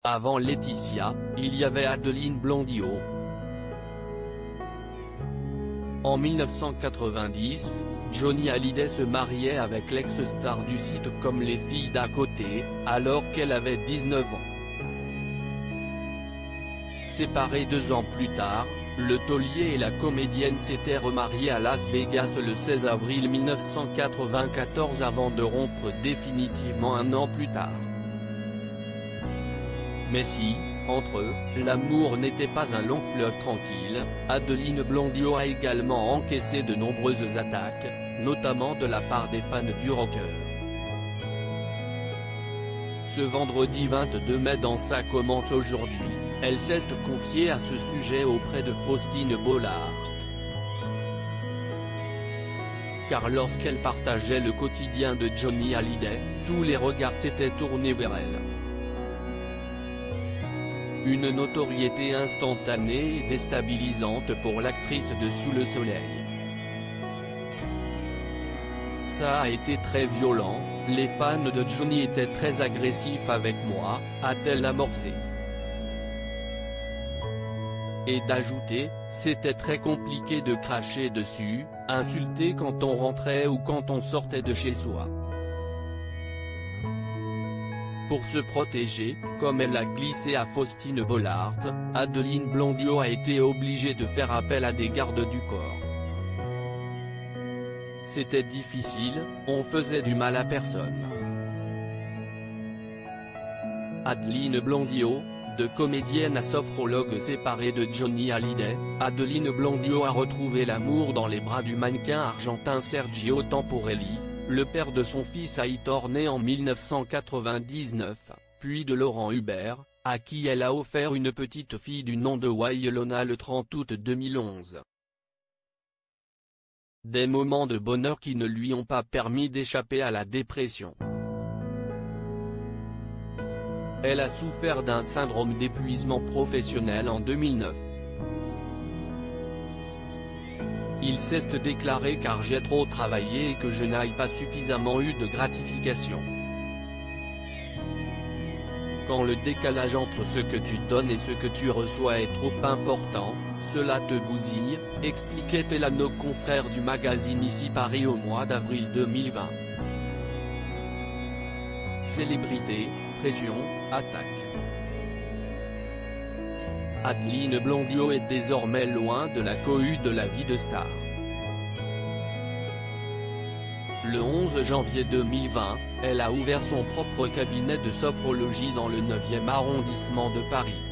Avant Laetitia, il y avait Adeline Blondiau. En 1990, Johnny Hallyday se mariait avec l'ex-star du site Comme les filles d'à côté, alors qu'elle avait 19 ans. Séparés 2 ans plus tard, le taulier et la comédienne s'étaient remariés à Las Vegas le 16 avril 1994 avant de rompre définitivement 1 an plus tard. Mais si, entre eux, l'amour n'était pas un long fleuve tranquille, Adeline Blondiau a également encaissé de nombreuses attaques, notamment de la part des fans du rocker. Ce vendredi 22 mai dans Ça commence aujourd'hui, elle s'est confiée à ce sujet auprès de Faustine Bollard. Car lorsqu'elle partageait le quotidien de Johnny Hallyday, tous les regards s'étaient tournés vers elle. Une notoriété instantanée et déstabilisante pour l'actrice de Sous le soleil. Ça a été très violent, les fans de Johnny étaient très agressifs avec moi, a-t-elle amorcé. Et d'ajouter, c'était très compliqué de cracher dessus, insulter quand on rentrait ou quand on sortait de chez soi. Pour se protéger, comme elle a glissé à Faustine Bollard, Adeline Blondiau a été obligée de faire appel à des gardes du corps. C'était difficile, on faisait du mal à personne. Adeline Blondiau, de comédienne à sophrologue séparée de Johnny Hallyday, Adeline Blondiau a retrouvé l'amour dans les bras du mannequin argentin Sergio Tamporelli, le père de son fils Aitor né en 1999, puis de Laurent Hubert, à qui elle a offert une petite fille du nom de Waylona le 30 août 2011. Des moments de bonheur qui ne lui ont pas permis d'échapper à la dépression. Elle a souffert d'un syndrome d'épuisement professionnel en 2009. Il s'est déclaré car j'ai trop travaillé et que je n'ai pas suffisamment eu de gratification. Quand le décalage entre ce que tu donnes et ce que tu reçois est trop important, cela te bousille, expliquait-elle à nos confrères du magazine Ici Paris au mois d'avril 2020. Célébrité, pression, attaque. Adeline Blondiau est désormais loin de la cohue de la vie de star. Le 11 janvier 2020, elle a ouvert son propre cabinet de sophrologie dans le 9e arrondissement de Paris.